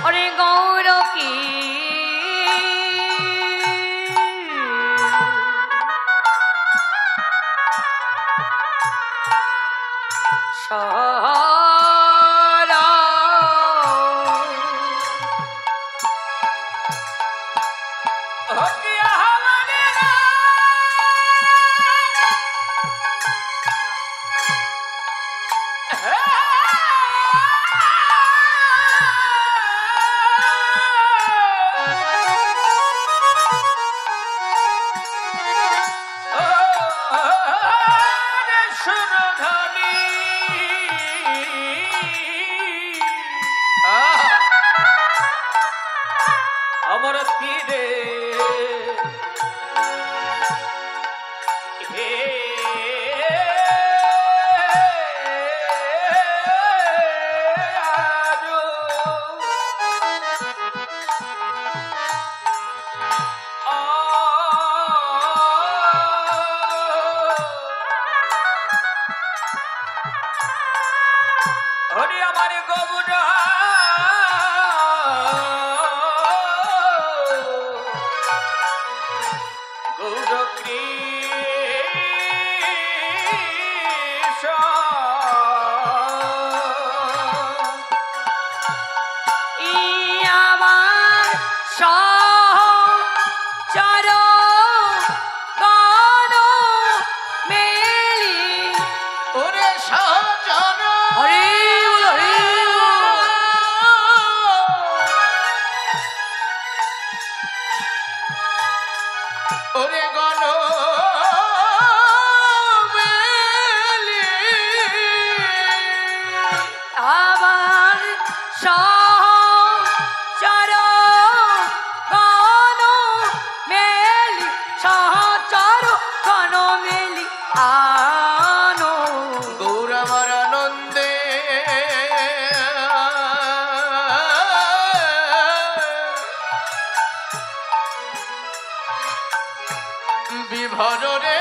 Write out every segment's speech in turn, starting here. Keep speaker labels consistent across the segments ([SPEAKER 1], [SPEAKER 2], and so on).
[SPEAKER 1] ওরে গৌর কি
[SPEAKER 2] আমার তীরে হে হরি আমার গৌরা বিভরে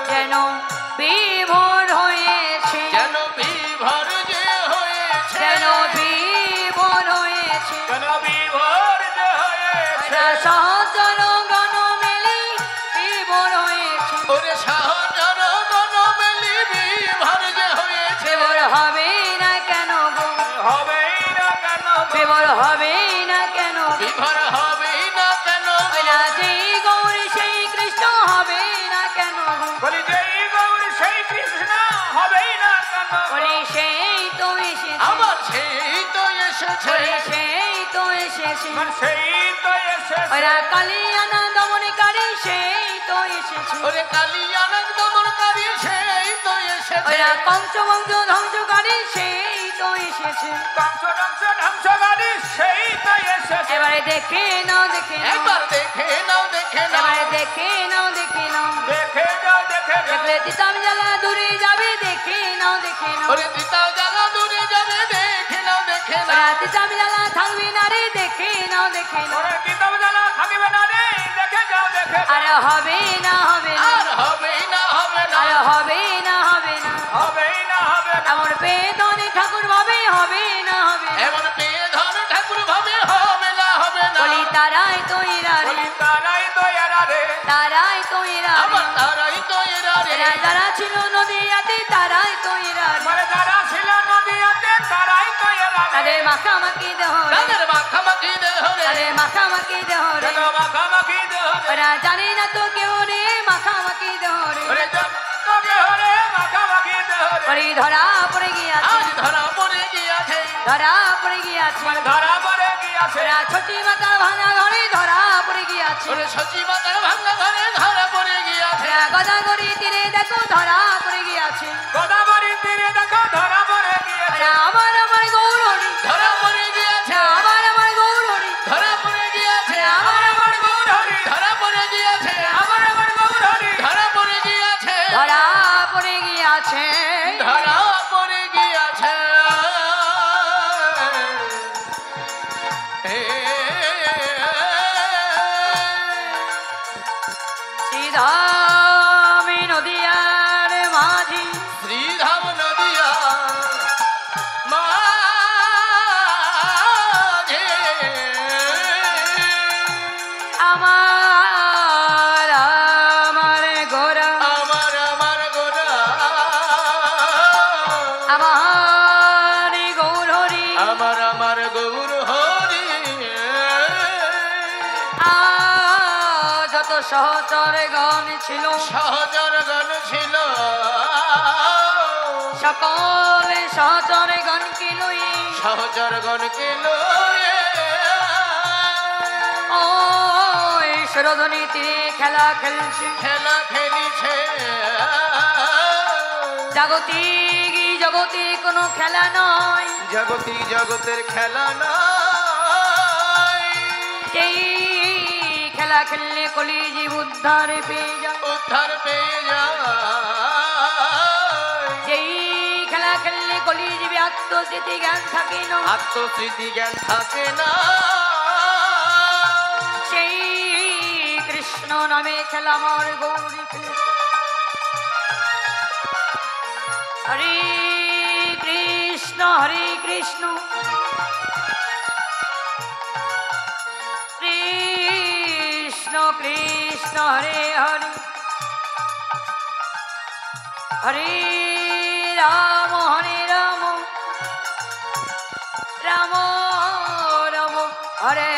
[SPEAKER 1] যেন বিভোর হয়েছে
[SPEAKER 2] যেন বিভর যে হয়েছে
[SPEAKER 1] যেন বিভোর হয়েছে
[SPEAKER 2] যেন বিভর যে হয়েছে
[SPEAKER 1] সহচর গণ মেলি বিভোর হয়েছে
[SPEAKER 2] ওরে সহচর গণ মেলি বিভর যে হয়েছে
[SPEAKER 1] বিভোর হবে না কেন গো
[SPEAKER 2] হবে না কেন
[SPEAKER 1] বিভোর হবে না কেন
[SPEAKER 2] বিভর হবে না কেন
[SPEAKER 1] যেই গৌরী সেই কৃষ্ণ হবে না কেন
[SPEAKER 2] বলি যেই গৌরী সেই কৃষ্ণ হবেই না কেন
[SPEAKER 1] বলি সেই তো এসেছে
[SPEAKER 2] আমার সেই তো এসেছে
[SPEAKER 1] বলি সেই তো এসেছে
[SPEAKER 2] আমার সেই তো এসেছে
[SPEAKER 1] ওরা কালী আনন্দমণিকারী সেই তো এসেছে
[SPEAKER 2] ওরে কালী আনন্দমণিকারী সেই তো এসেছে
[SPEAKER 1] ওরা পঞ্চবংশ ধ্বংসকারী সেই তো এসেছে
[SPEAKER 2] ধ্বংসকারী সেই তো এসেছে
[SPEAKER 1] এবারে দেখে নাও দেখে নাও
[SPEAKER 2] একবার দেখে নাও দেখে নাও
[SPEAKER 1] এবারে দেখে নাও দেখে নাও
[SPEAKER 2] দেখে যাও দেখে যাও
[SPEAKER 1] দেখলে তিতাম জ্বালা দূরে যাবে দেখে নাও দেখে নাও
[SPEAKER 2] ওরে দিতাও জ্বালা দূরে যাবে দেখে নাও দেখে নাও
[SPEAKER 1] ওরা তিতাম জ্বালা থাকবে না রে দেখে নাও দেখে নাও
[SPEAKER 2] ওরে দিতাও জ্বালা থাকবে না রে দেখে যাও দেখে যাও
[SPEAKER 1] আরে হবে না হবে না
[SPEAKER 2] আর হবে না হবে না
[SPEAKER 1] আরে হবে না হবে না
[SPEAKER 2] হবে না হবে না
[SPEAKER 1] এমন বেদনে ঠাকুর ভাবে হবে না হবে না
[SPEAKER 2] এমন পেয়ে ধর ঠাকুর ভাবে হবে না হবে না
[SPEAKER 1] বলি তারাই তো এরা রে
[SPEAKER 2] বলি তারাই তো এরা রে
[SPEAKER 1] তারাই তো এরা
[SPEAKER 2] আমার তারাই তো এরা রে
[SPEAKER 1] এরা যারা ছিল নদীয়াতে তারাই তো এরা রে
[SPEAKER 2] মানে যারা ছিল নদীয়াতে তারাই তো এরা রে
[SPEAKER 1] তাদের মাখামাখি দেহ রে
[SPEAKER 2] তাদের মাখামাখি দেহ রে
[SPEAKER 1] তাদের মাখামাখি দেহ রে
[SPEAKER 2] তাদের মাখামাখি দেহ রে
[SPEAKER 1] ওরা জানে না তো কেউ রে মাখামাখি দেহ রে
[SPEAKER 2] ওরে তোকে হরে মাখামাখি দেহ রে
[SPEAKER 1] ওরে ধরা পড়ে গিয়াছে
[SPEAKER 2] আজ ধরা পড়ে গিয়াছে
[SPEAKER 1] ধরা পড়ে গিয়াছে
[SPEAKER 2] ধরা পড়ে গিয়াছে
[SPEAKER 1] ওরা ছোটি মাতার ভাঙা ঘরে ধরা পড়ে গিয়াছে
[SPEAKER 2] ওরে সচি মাতার ভাঙা ঘরে ধরা পড়ে গিয়াছে
[SPEAKER 1] ওরা গদাগরি তীরে দেখো ধরা পড়ে গিয়াছে
[SPEAKER 2] গোদাবরী তীরে দেখো ধরা পড়ে গিয়াছে
[SPEAKER 1] ওরা আমার আমার গৌরী
[SPEAKER 2] ধরা পড়ে গিয়াছে
[SPEAKER 1] আমার আমার গৌরী
[SPEAKER 2] ধরা পড়ে গিয়াছে
[SPEAKER 1] আমার আমার গৌরী
[SPEAKER 2] ধরা পড়ে গিয়াছে
[SPEAKER 1] আমার শ্রীধাম নদিয়ার মাঝি
[SPEAKER 2] শ্রীধাম নদিয়া মাঝে
[SPEAKER 1] আমার আমার গোরা
[SPEAKER 2] আমার আমার গোরা
[SPEAKER 1] আমার গৌরহরি
[SPEAKER 2] আমার আমার গৌর হরি
[SPEAKER 1] যত সহচর গণ ছিল
[SPEAKER 2] সহচর গণ ছিল
[SPEAKER 1] সকলে সহচর গণকে লই
[SPEAKER 2] সহচর গণকে লয়ে
[SPEAKER 1] ও ঈশ্বরধ্বনি তীরে খেলা খেলছে
[SPEAKER 2] খেলা খেলিছে
[SPEAKER 1] জাগতিক জগতে কোনো খেলা নয়
[SPEAKER 2] জগতি জগতের খেলা নাই
[SPEAKER 1] সেই খেলা খেললে কলিজীব উদ্ধার পেয়ে যায়
[SPEAKER 2] উদ্ধার পেয়ে যায়
[SPEAKER 1] যেই খেলা খেললে কলিজীবে আত্মস্মৃতি জ্ঞান থাকে না
[SPEAKER 2] আত্মস্মৃতি জ্ঞান থাকে না
[SPEAKER 1] সেই কৃষ্ণ নামে খেলা আমার গৌরী খেলে হরে কৃষ্ণ কৃষ্ণ কৃষ্ণ হরে হরে হরে রাম রাম রাম হরে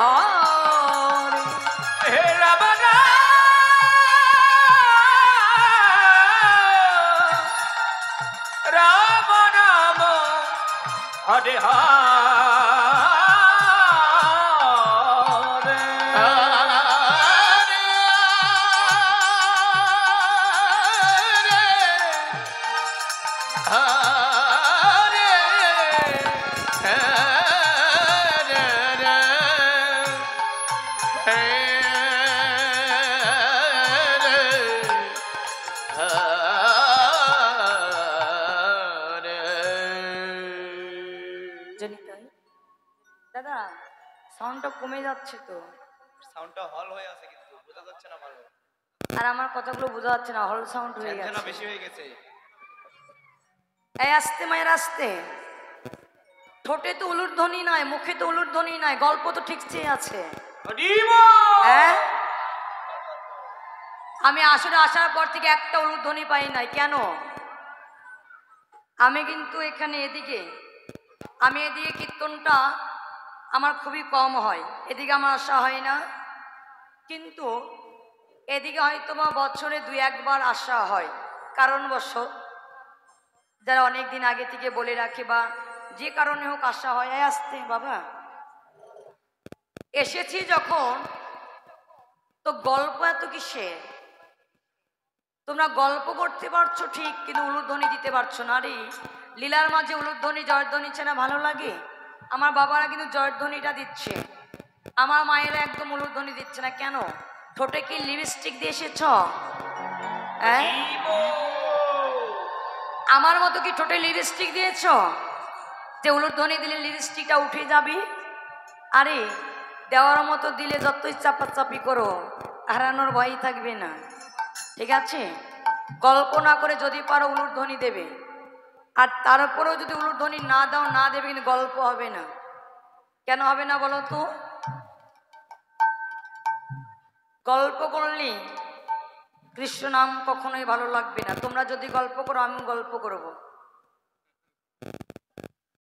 [SPEAKER 1] হরে
[SPEAKER 2] হে রাম রাম রাম হরে হরে
[SPEAKER 1] দাদা সাউন্ডটা কমে যাচ্ছে তো
[SPEAKER 3] সাউন্ডটা হল হয়ে আছে কিন্তু বোঝা যাচ্ছে না ভালো
[SPEAKER 1] আর আমার কথাগুলো বোঝা যাচ্ছে না হল সাউন্ড হয়ে
[SPEAKER 3] ঝনঝনা
[SPEAKER 1] গেছে
[SPEAKER 3] বেশি হয়ে গেছে
[SPEAKER 1] এই আস্তে মায়ের আস্তে ঠোঁটে তো উলুর ধ্বনি নাই মুখে তো উলুর ধ্বনি নাই গল্প তো ঠিক চেয়ে আছে হ্যাঁ আমি আসলে আসার পর থেকে একটা উলুর ধ্বনি পাই নাই কেন আমি কিন্তু এখানে এদিকে কীর্তনটা আমার খুবই কম হয় এদিকে আমার আসা হয় না কিন্তু এদিকে হয়তো বা বছরে 2-1 বার আসা হয় কারণবশত যারা অনেক দিন আগে থেকে বলে রাখে বা যে কারণে হোক আসা হয় আসতে বাবা এসেছি যখন তো গল্প এত কিসে তোমরা গল্প করতে পারছো ঠিক কিন্তু উলুধ্বনি দিতে পারছো না রে লীলার মাঝে উলুধ্বনি জয়ধ্বনি ছাড়া ভালো লাগে আমার বাবারা কিন্তু জয়ধ্বনিটা দিচ্ছে আমার মায়েরা একদম উলুধ্বনি দিচ্ছে না কেন ঠোঁটে কি লিপস্টিক দিয়ে এসেছ হ্যাঁ আমার মতো কি ঠোঁটে লিপস্টিক দিয়েছ যে উলুধ্বনি দিলে লিপস্টিকটা উঠে যাবে আরে দেওয়ার মতো দিলে যতই চাপাচাপি করো হারানোর ভয় থাকবে না ঠিক আছে কল্পনা করে যদি পারো উলুধ্বনি দেবে আর তারপরেও যদি উলুধ্বনি না দাও না দেবে কিন্তু গল্প হবে না কেন হবে না বলো তো গল্প করলে কৃষ্ণ নাম কখনোই ভালো লাগবে না তোমরা যদি গল্প করো আমি গল্প করবো